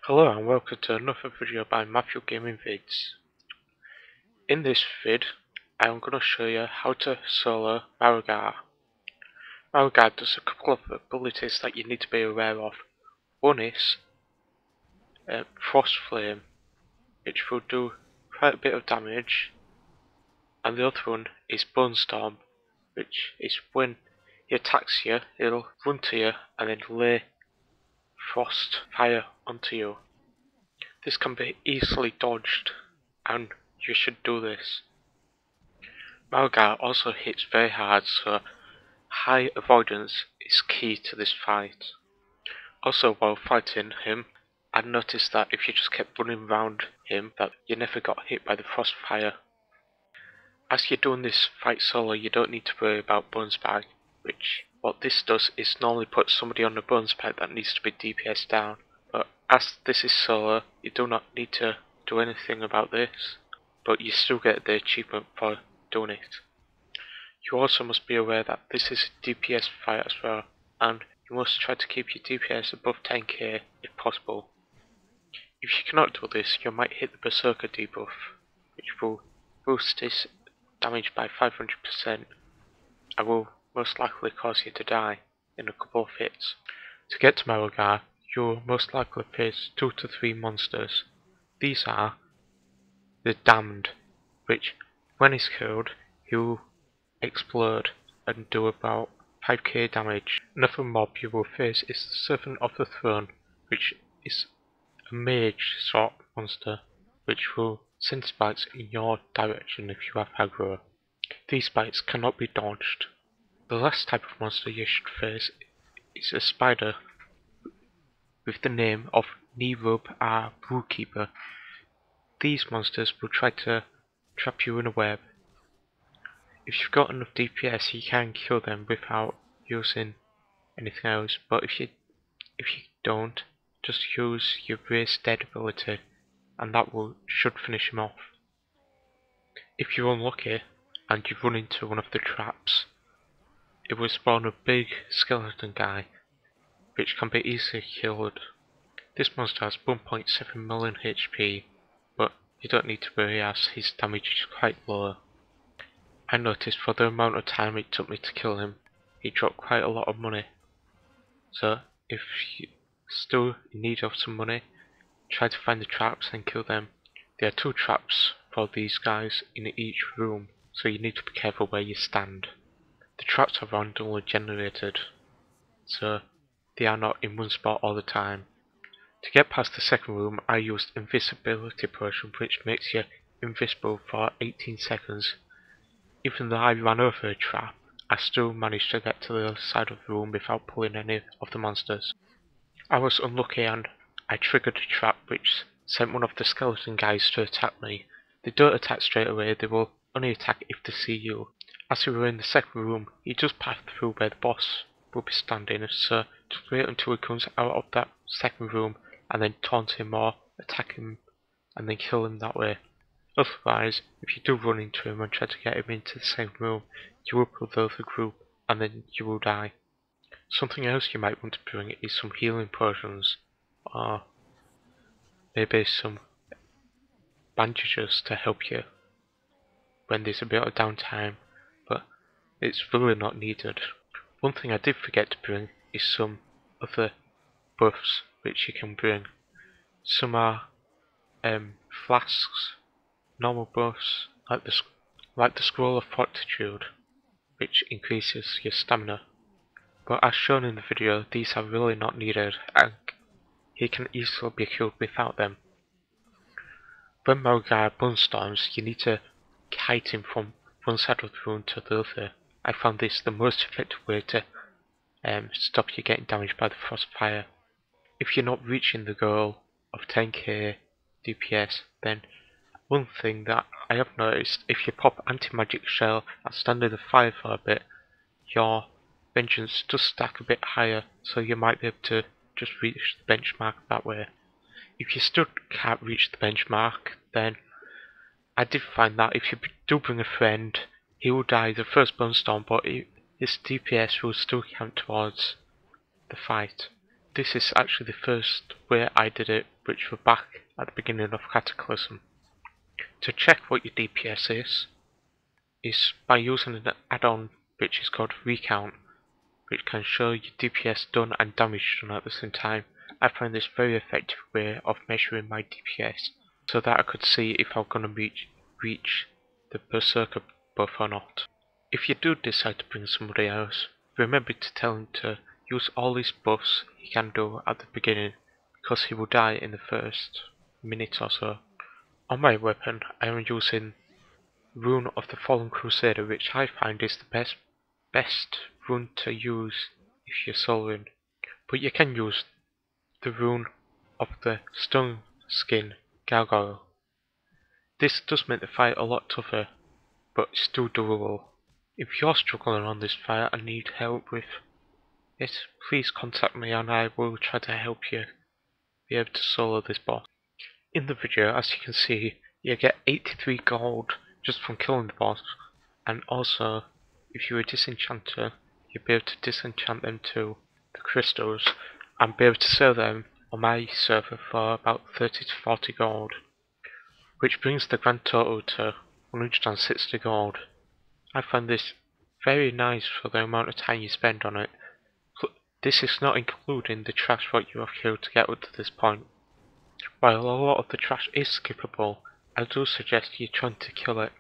Hello and welcome to another video by Matthew Gaming Vids. In this vid, I am going to show you how to solo Marrowgar. Marrowgar does a couple of abilities that you need to be aware of. One is Frost Flame, which will do quite a bit of damage, and the other one is Bone Storm, which is when he attacks you, he'll run to you and then lay frost fire onto you. This can be easily dodged, and you should do this. Marrowgar also hits very hard, so high avoidance is key to this fight. Also, while fighting him, I noticed that if you just kept running around him, that you never got hit by the frost fire. As you're doing this fight solo, you don't need to worry about bone spike, which what this does is normally put somebody on the bone spike that needs to be DPS down. But as this is solo, you do not need to do anything about this, but you still get the achievement for doing it. You also must be aware that this is a DPS fight as well, and you must try to keep your DPS above 10k if possible. If you cannot do this, you might hit the Berserker debuff, which will boost this damage by 500% and will most likely cause you to die in a couple of hits. To get to Marrowgar, you'll most likely face 2 to 3 monsters. These are the Damned, which when he's killed, he'll explode and do about 5k damage. Another mob you will face is the Servant of the Throne, which is a mage sort of monster, which will send spikes in your direction if you have aggro. These spikes cannot be dodged. The last type of monster you should face is a spider with the name of Nerub Brewkeeper. These monsters will try to trap you in a web. If you've got enough DPS, you can kill them without using anything else, but if you don't, just use your Raise Dead ability and that should finish him off. If you're unlucky and you run into one of the traps, it will spawn a big skeleton guy, which can be easily killed. This monster has 1.7 million HP, but you don't need to worry as his damage is quite low. I noticed for the amount of time it took me to kill him, he dropped quite a lot of money. So if you're still in need of some money, try to find the traps and kill them. There are 2 traps for these guys in each room, so you need to be careful where you stand. The traps are randomly generated, so they are not in one spot all the time. To get past the second room, I used Invisibility Potion, which makes you invisible for 18 seconds. Even though I ran over a trap, I still managed to get to the other side of the room without pulling any of the monsters. I was unlucky and I triggered a trap which sent one of the skeleton guys to attack me. They don't attack straight away, they will only attack if they see you. As we were in the second room, he just passed through where the boss will be standing, so just wait until he comes out of that second room and then taunt him or attack him and then kill him that way. Otherwise, if you do run into him and try to get him into the same room, you will pull the other group and then you will die. Something else you might want to bring is some healing potions, or maybe some bandages to help you when there's a bit of downtime, but it's really not needed. One thing I did forget to bring is some other buffs which you can bring. Some are flasks, normal buffs, like the Scroll of Fortitude, which increases your stamina. But as shown in the video, these are really not needed, and he can easily be killed without them. When Marrowgar bunstorms, you need to kite him from one side of the room to the other. I found this the most effective way to stop you getting damaged by the frost fire. If you're not reaching the goal of 10k DPS, then one thing that I have noticed, if you pop anti-magic shell and stand in the fire for a bit, your vengeance does stack a bit higher, so you might be able to just reach the benchmark that way. If you still can't reach the benchmark, then I did find that if you do bring a friend, he will die the first bunstorm, but his DPS will still count towards the fight. This is actually the first way I did it, which were back at the beginning of Cataclysm. To check what your DPS is by using an add-on which is called Recount, which can show your DPS done and damage done at the same time. I find this very effective way of measuring my DPS, so that I could see if I'm going to reach the Berserker buff or not. If you do decide to bring somebody else, remember to tell him to use all these buffs he can do at the beginning, because he will die in the first minute or so. On my weapon, I am using Rune of the Fallen Crusader, which I find is the best rune to use if you're soloing. But you can use the Rune of the Stone Skin Gargoyle. This does make the fight a lot tougher, but still doable. If you're struggling on this fight and need help with it, please contact me and I will try to help you be able to solo this boss. In the video, as you can see, you get 83 gold just from killing the boss, and also if you're a disenchanter, you'll be able to disenchant them to the crystals and be able to sell them on my server for about 30 to 40 gold, which brings the grand total to 160 gold. I find this very nice for the amount of time you spend on it. This is not including the trash what you have killed to get up to this point. While a lot of the trash is skippable, I do suggest you trying to kill it,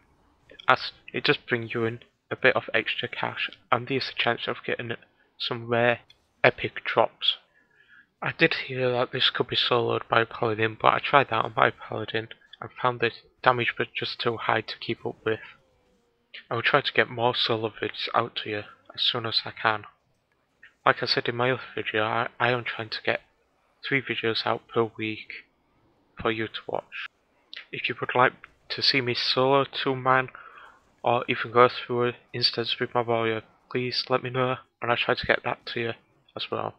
as it does bring you in a bit of extra cash and there's a chance of getting some rare epic drops. I did hear that this could be soloed by a paladin, but I tried that on my paladin and found the damage was just too high to keep up with. I will try to get more solo vids out to you as soon as I can. Like I said in my other video, I am trying to get 3 videos out per week for you to watch. If you would like to see me solo 2-man or even go through an instance with my warrior, please let me know and I'll try to get that to you as well.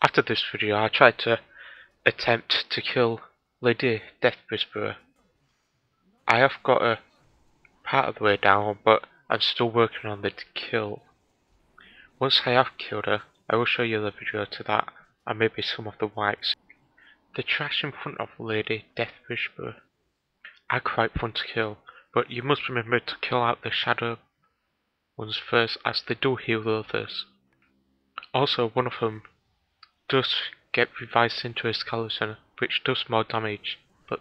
After this video, I tried to attempt to kill Lady Death Whisperer. I have got a part of the way down, but I'm still working on the kill. Once I have killed her, I will show you the video to that and maybe some of the wipes. The trash in front of Lady Death Whisperer are quite fun to kill, but you must remember to kill out the shadow ones first, as they do heal the others. Also, one of them does get revised into a skeleton, which does more damage, but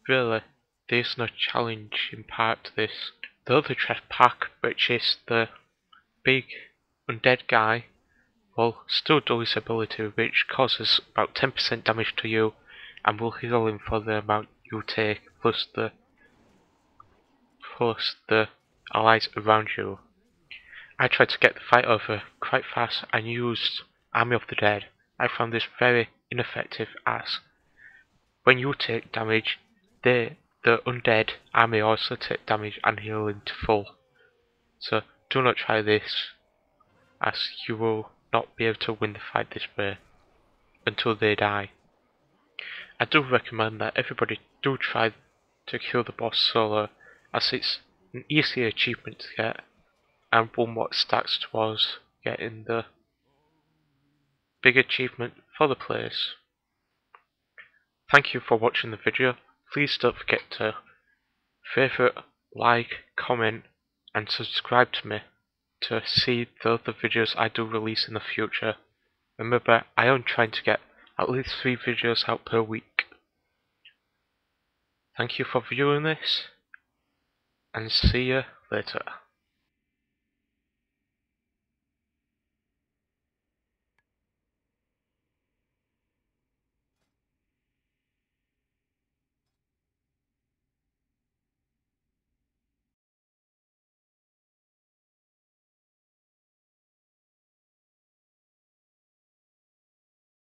really, there's no challenge in part to this. The other trash pack, which is the big undead guy, will still do his ability, which causes about 10% damage to you and will heal him for the amount you take, plus the allies around you. I tried to get the fight over quite fast and used Army of the Dead. I found this very ineffective, as when you take damage, the undead army also take damage and heal into full. So do not try this, as you will not be able to win the fight this way until they die. I do recommend that everybody do try to kill the boss solo, as it's an easy achievement to get and one what stacks towards getting the big achievement for the players. Thank you for watching the video. Please don't forget to favourite, like, comment and subscribe to me to see the other videos I do release in the future. Remember, I am trying to get at least 3 videos out per week. Thank you for viewing this, and see you later.